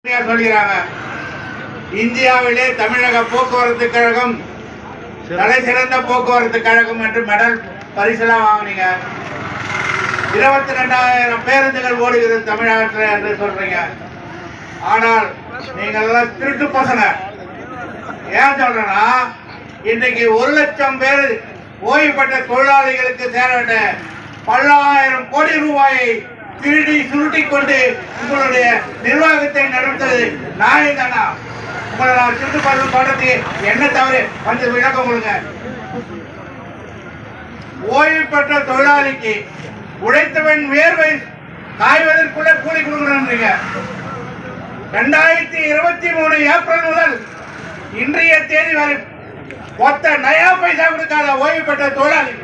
சொல்கிறாங்க. இந்தியாவிலே தமிழக போக்குவரத்து கழகம் தலை சிறந்த போக்குவரத்து கழகம் என்று மெடல் பரிசெல்லாம் வாங்கினீங்க. 22,000 பேருந்துகள் ஓடுகிறது தமிழகத்தில் என்று சொல்றீங்க. ஆனால் நீங்கள் எல்லாம் திருட்டு பசங்க. ஏன் சொல்றேன்னா, இன்றைக்கு 1 லட்சம் பேர் ஓய்வு பெற்ற தொழிலாளிகளுக்கு சேர வேண்டிய பல்லாயிரம் கோடி ரூபாயை திருடி சுருட்டி கொண்டு உங்களுடைய நிர்வாகத்தை நடத்துவது நியாயம்தானா? உங்களை நான் திருட்டு பசங்க பண்றதுக்கு என்ன தவறு வந்து விளக்கம் கொடுங்க. ஓய்வு பெற்ற தொழிலாளிக்கு உழைத்தவன் வேர்வை காய்வதற்குள்ள கூலி கொடுக்கணும்ன்றீங்க. 2023 ஏப்ரல் முதல் இன்றைய தேதி வரை மொத்த நயா பைசா கொடுக்காத ஓய்வு பெற்ற தொழிலாளி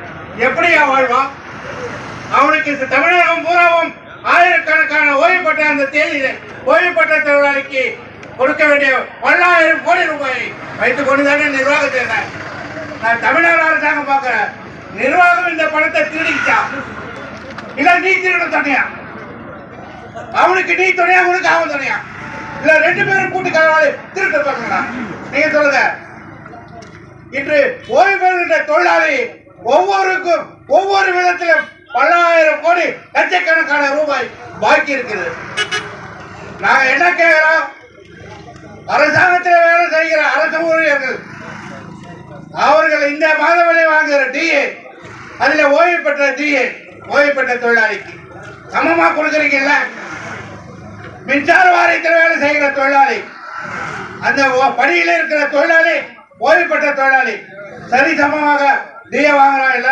எப்படியா வாழ்வான்? அவனுக்கு தமிழகம் பூராவும் ஆயிரக்கணக்கான ஓய்வு பெற்ற அந்த தேதியில ஓய்வு பெற்ற தொழிலாளிக்கு கொடுக்க வேண்டிய 10,000 கோடி ரூபாயை வைத்துக் கொண்டுதானே நிர்வாகத்தை நான் தமிழ்நாடு அரசாங்கம் பார்க்கிறேன். நிர்வாகம் இந்த பணத்தை திருடிச்சா இல்ல நீ திருட தனியா? அவனுக்கு நீ துணையா, உனக்கு அவன் துணையா? இல்ல 2 பேரும் கூட்டு கலவாளி திருட்டு பாருங்களா? நீங்க சொல்லுங்க. இன்று ஓய்வு பெறுகின்ற தொழிலாளி ஒவ்வொருக்கும் ஒவ்வொரு விதத்திலும் 10,000 கோடி லட்சக்கணக்கான ரூபாய் பாக்கி இருக்குது. நாங்க என்ன கேட்கிறோம்? அரசாங்கத்தில் வேலை செய்கிற அரசு ஊழியர்கள் அவர்கள் இந்த மாதவரை வாங்குகிற டிஏ, அதுல ஓய்வு பெற்ற டிஏ ஓய்வு பெற்ற தொழிலாளிக்கு சமமா கொடுக்குறீங்கல்ல? மின்சார வாரியத்தில் வேலை செய்கிற தொழிலாளி, அந்த பணியில் இருக்கிற தொழிலாளி, ஓய்வு பெற்ற தொழிலாளி சரி சமமாக டிஏ வாங்குறா இல்ல?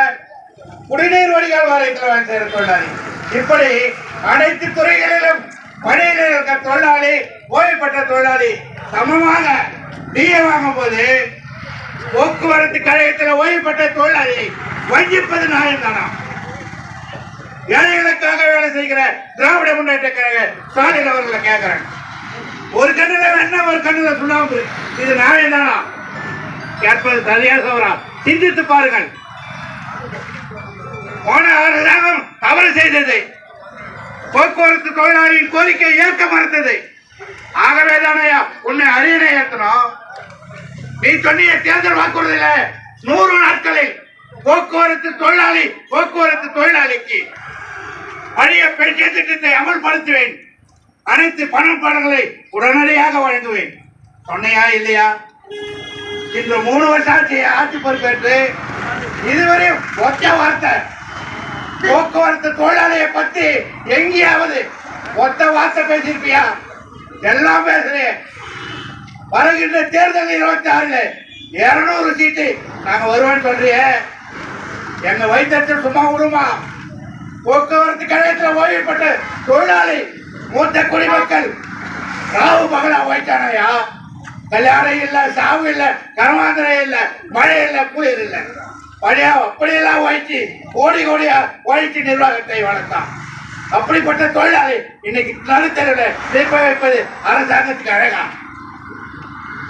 குடிநீர் வடிகால் வாரியத்தில் வேலை செய்கிற தொழிலாளி, இப்படி அனைத்து துறைகளிலும் பணியில் இருக்கிற தொழிலாளி, ஓய்வு பெற்ற தொழிலாளி சமமாக டிஏ வாங்கும் போது போக்குவரத்து கழகத்தில் ஓய்வு பெற்ற தொழிலாளி வஞ்சிப்பது நியாயம் தானா? ஏழைகளுக்காக வேலை செய்கிற திராவிட முன்னேற்ற கழக ஸ்டாலின் அவர்களை கேட்கிறேன். ஒரு கண்ணுல என்ன, ஒரு கண்ணுல சுண்ணாம்பு, இது நியாயம் தானா? கேட்பது சரியா சவரா? சிந்தித்து பாருங்கள். போன அரசாங்கம் தவறு செய்தது. போக்குவரத்து தொழிலாளியின் கோரிக்கை ஏற்க மறுத்தது. ஆகவே தானே உன்னை அரியணை ஏற்றணும். நீ சொன்னிய தேர்தல் வாக்குறுதியில 100 நாட்களில் போக்குவரத்து தொழிலாளிக்கு பழைய பென்ஷன் திட்டத்தை அமல்படுத்துவேன், அனைத்து பணங்களை உடனடியாக வழங்குவேன் சொன்னையா இல்லையா? இன்று 3 வருஷம் ஆட்சி பொறுப்பேற்று இதுவரை ஒற்ற வார்த்தை போக்குவரத்து தொழிலாளியை பத்தி எங்கேயாவது ஒத்த வார்த்தை பேசியிருப்பியா? எல்லாம் பேசுறேன். வருகின்ற தேர்தல் 26 200 சீட்டு நாங்க வருவோம் சொல்றிய, எங்க வைத்தியத்தில் சும்மா விடுமா? போக்குவரத்து கழகத்தில் ஓய்வு பெற்ற தொழிலாளி மூத்த குடிமக்கள் ராவு பகலா ஓய்ச்சானையா? கல்யாணம் இல்ல, சாவு இல்ல, கர்மாந்திரம் இல்ல, மழை இல்ல, குளிர் இல்ல, பழைய அப்படியெல்லாம் ஓய்ச்சி கோடியா ஓய்ச்சி நிர்வாகத்தை வளர்த்தான். அப்படிப்பட்ட தொழிலாளி இன்னைக்கு நடுத்தரவில் நிற்ப வைப்பது அரசாங்கத்துக்கு அழகா?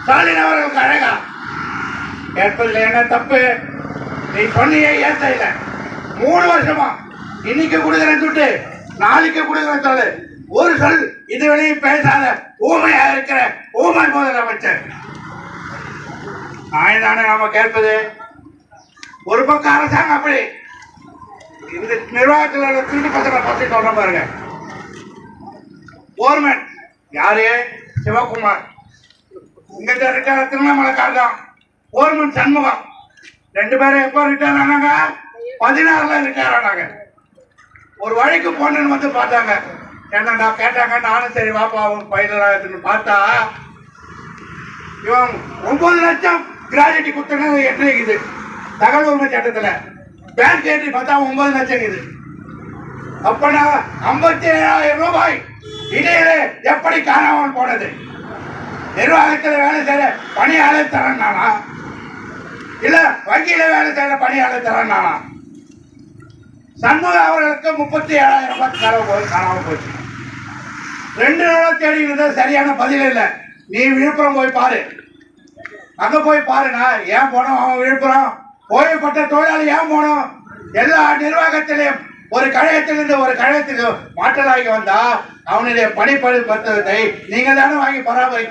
ஸ்டாலின் அவர்களுக்கு அழகா? கேட்பதில் என்ன தப்பு? நீ சொன்னியே ஏன் செய்யல? 3 வருஷமா இன்னைக்கு கொடுக்குறேன் துட்டு, நாளைக்கு கொடுக்குறேன் சொல்லு. ஒரு சொல் இதுவரையும் பேசாத ஊமையா இருக்கிற ஊமை முதலமைச்சர். தானே நாம கேட்பது. ஒரு பக்கம் அரசாங்கம் அப்படி இந்த நிர்வாகத்தில் திருட்டு பசங்களை பற்றி சொல்ற பாருங்க. கவர்மெண்ட் யாரு? சிவகுமார். இங்க இருக்கிற திருவண்ணாமலைக்கார் தான். கவர்மெண்ட் சண்முகம். 2 பேரும் எப்போ ரிட்டையர் ஆனாங்க? 16ல் ரிட்டையர் ஆனாங்க. ஒரு வழிக்கு போனேன்னு வந்து பார்த்தாங்க. என்னடா கேட்டாங்க. நானும் சரி வாப்பா அவங்க பயிலாக பார்த்தா இவன் 9 லட்சம் கிராஜுவிட்டி கொடுத்தது எட்டு இருக்குது தகவல் உரிமை சட்டத்தில். பேங்க் ஏற்றி பார்த்தா 9 லட்சம் இது. அப்பனா 57,000 ரூபாய் இடையிலே எப்படி காணாமல் போனது? நிர்வாகத்தில் வேலை செய்யற பணியாளர் தரேன்னானா இல்ல வங்கியில வேலை செய்யற பணியாளர் தரேன்னானா? சண்முகம் அவர்களுக்கு 37,000 ரூபாய் காணாமல் போச்சு. 2 நாளா தேடி இருந்த சரியான பதில் இல்லை. நீ விழுப்புரம் போய் பாரு, அங்க போய் பாருனா. ஏன் போனோம் அவன் விழுப்புரம்? ஓய்வு பெற்ற தொழிலாளி ஏன் போனோம்? எல்லா நிர்வாகத்திலையும் ஒரு கழகத்திலிருந்து ஒரு கழகத்துக்கு மாற்றலாகி வந்தா அவனுடைய பணிப்பணி பத்திரத்தை நீங்க தானே வாங்கி பராமரிக்க